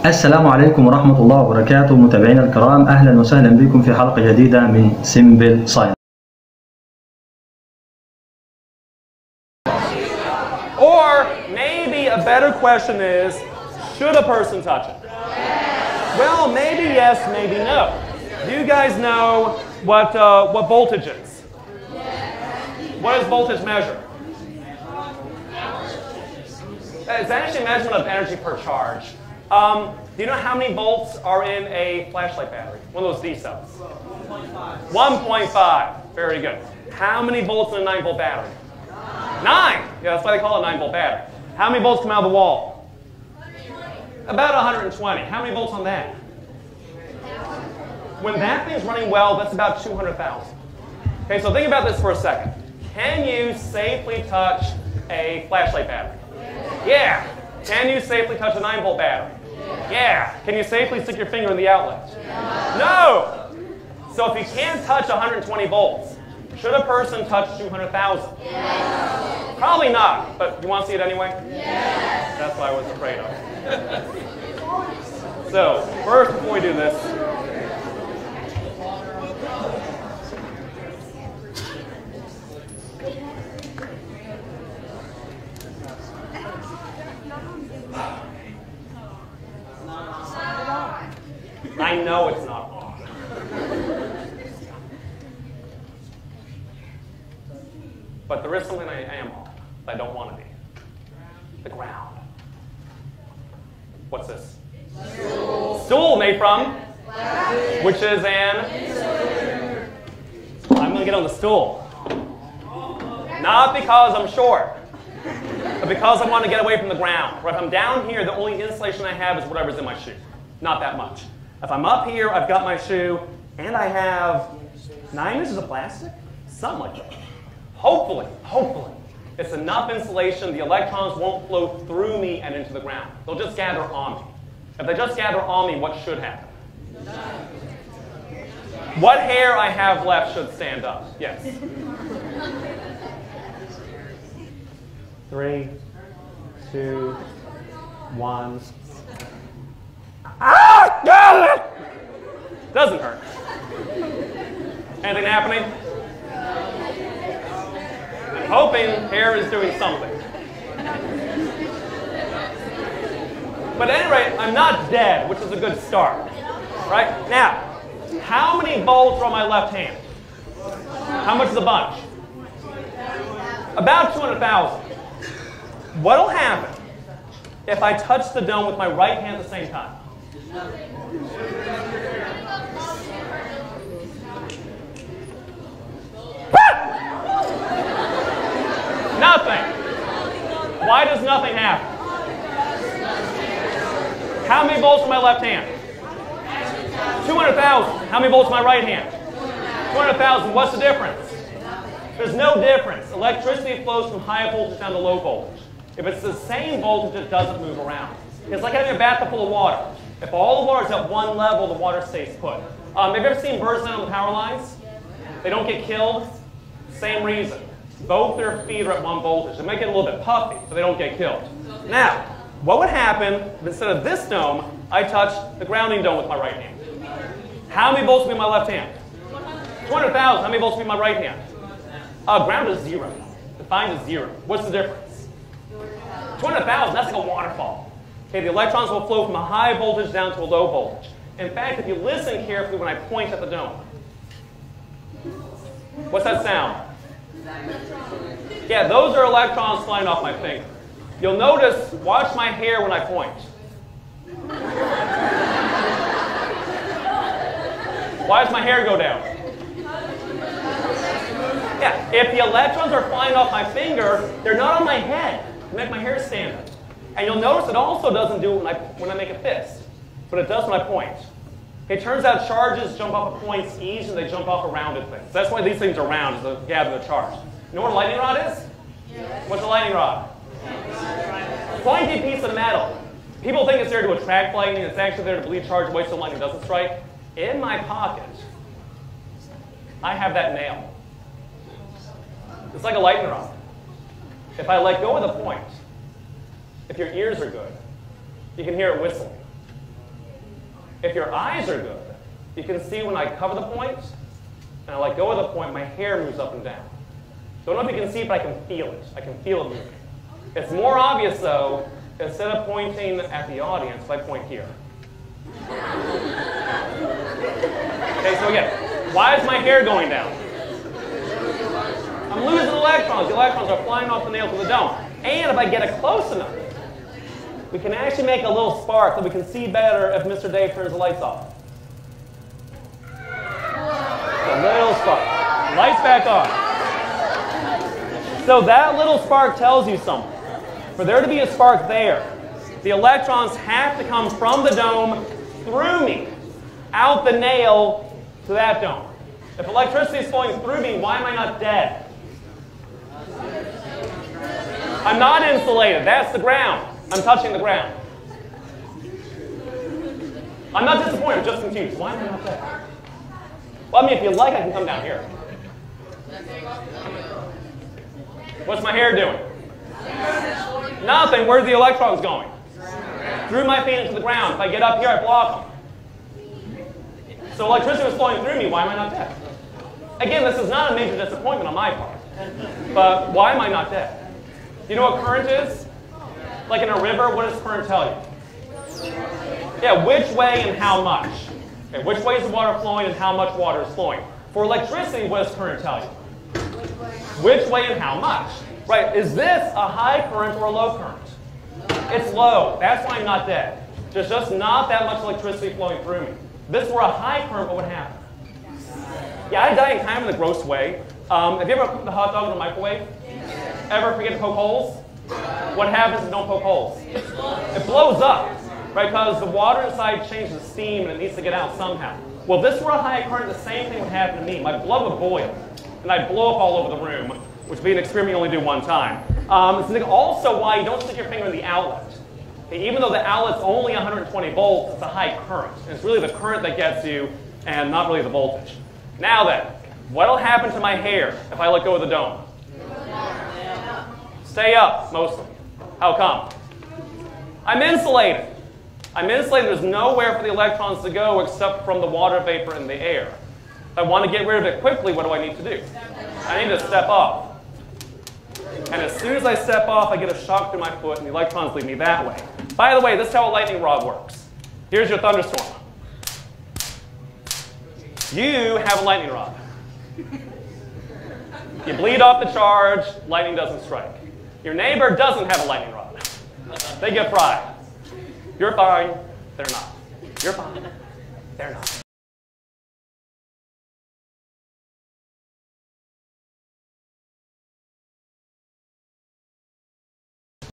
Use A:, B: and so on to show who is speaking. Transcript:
A: السلام عليكم ورحمة الله وبركاته متابعينا الكرام، أهلا وسهلا بكم في حلقة جديدة من Simple Science.
B: Or maybe a better question is, should a person touch it? Well, maybe yes, maybe no. Do you guys know what voltage is? What does voltage measure? It's actually a measurement of energy per charge. Do you know how many volts are in a flashlight battery? One of those D cells. 1.5. 1.5. Very good. How many volts in a 9-volt battery? 9. Yeah, that's why they call it a 9-volt battery. How many volts come out of the wall? 120. About 120. How many volts on that? When that thing's running well, that's about 200,000. Okay, so think about this for a second. Can you safely touch a flashlight battery? Yeah. Can you safely touch a 9-volt battery? Yeah. Can you safely stick your finger in the outlet? No. So if you can't touch 120 volts, should a person touch 200,000? Yes. Probably not, but you want to see it anyway? Yes. That's what I was afraid of. So first, before we do this, I know it's not on. But there is something I am on that I don't want to be. The ground. What's this? Stool. Stool made from? Plastic. Which is an? Insulator. I'm going to get on the stool. Not because I'm short, but because I want to get away from the ground. Or if I'm down here, the only insulation I have is whatever's in my shoe. Not that much. If I'm up here, I've got my shoe, and I have 9 inches of plastic? Something like that. Hopefully, it's enough insulation, the electrons won't flow through me and into the ground. They'll just gather on me. If they just gather on me, what should happen? What hair I have left should stand up. Yes. 3, 2, 1. Ah! Got it! Doesn't hurt. Anything happening? I'm hoping hair is doing something. But at any rate, I'm not dead, which is a good start. Right? Now, how many volts are on my left hand? How much is a bunch? About 200,000. What'll happen if I touch the dome with my right hand at the same time? Nothing. Why does nothing happen? How many volts in my left hand? 200,000. How many volts in my right hand? 200,000. What's the difference? There's no difference. Electricity flows from high voltage down to low voltage. If it's the same voltage, it doesn't move around. It's like having a bathtub full of water. If all the water is at one level, the water stays put. Have you ever seen birds land on the power lines? They don't get killed? Same reason. Both their feet are at one voltage. They might get a little bit puffy, but they don't get killed. Now, what would happen if instead of this dome, I touched the grounding dome with my right hand? How many volts would be in my left hand? 200,000. How many volts would be in my right hand? Ground is 0. Defined as 0. What's the difference? 200,000, that's like a waterfall. Okay, the electrons will flow from a high voltage down to a low voltage. In fact, if you listen carefully when I point at the dome, what's that sound? Yeah, those are electrons flying off my finger. You'll notice, watch my hair when I point. Why does my hair go down? Yeah, if the electrons are flying off my finger, they're not on my head to make my hair stand up. And you'll notice it also doesn't do it when I make a fist, but it does when I point. It turns out charges jump off of points easier than they jump off of rounded things. That's why these things are round, is to gather the charge. You know what a lightning rod is? Yes. What's a lightning rod? Pointy piece of metal. People think it's there to attract lightning. It's actually there to bleed charge away so lightning doesn't strike. In my pocket, I have that nail. It's like a lightning rod. If I let go of the point, if your ears are good, you can hear it whistling. If your eyes are good, you can see when I cover the point and I let go of the point, my hair moves up and down. Don't know if you can see it, but I can feel it. I can feel it moving. It's more obvious, though, instead of pointing at the audience, I point here. Okay, so again, why is my hair going down? I'm losing electrons. The electrons are flying off the nail to the dome. And if I get it close enough, we can actually make a little spark that we can see better if Mr. Dave turns the lights off. A little spark. Lights back on. So that little spark tells you something. For there to be a spark there, the electrons have to come from the dome through me, out the nail to that dome. If electricity is flowing through me, why am I not dead? I'm not insulated. That's the ground. I'm touching the ground. I'm not disappointed, I'm just confused. Why am I not dead? Well, I mean, if you like, I can come down here. What's my hair doing? Nothing. Where are the electrons going? Through my feet into the ground. If I get up here, I block them. So electricity was flowing through me. Why am I not dead? Again, this is not a major disappointment on my part. But why am I not dead? Do you know what current is? Like in a river, what does current tell you? Yeah, which way and how much. Okay, which way is the water flowing and how much water is flowing. For electricity, what does current tell you? Which way and how much. Right, is this a high current or a low current? It's low. That's why I'm not dead. There's just not that much electricity flowing through me. If this were a high current, what would happen? Yeah, I die in kind of in a gross way. Have you ever cooked a hot dog in the microwave? Ever forget to poke holes? What happens if you don't poke holes? It blows up, right? Because the water inside changes to steam and it needs to get out somehow. Well, if this were a high current, the same thing would happen to me. My blood would boil, and I'd blow up all over the room, which would be an experiment you only do one time. It's also why you don't stick your finger in the outlet. Okay, even though the outlet's only 120 volts, it's a high current. And it's really the current that gets you, and not really the voltage. Now then, what'll happen to my hair if I let go of the dome? Stay up, mostly. How come? I'm insulated. I'm insulated. There's nowhere for the electrons to go except from the water vapor in the air. If I want to get rid of it quickly, what do I need to do? I need to step off. And as soon as I step off, I get a shock through my foot, and the electrons lead me that way. By the way, this is how a lightning rod works. Here's your thunderstorm. You have a lightning rod. You bleed off the charge, lightning doesn't strike. Your neighbor doesn't have a lightning rod. They get fried. You're fine, they're not. You're fine, they're not.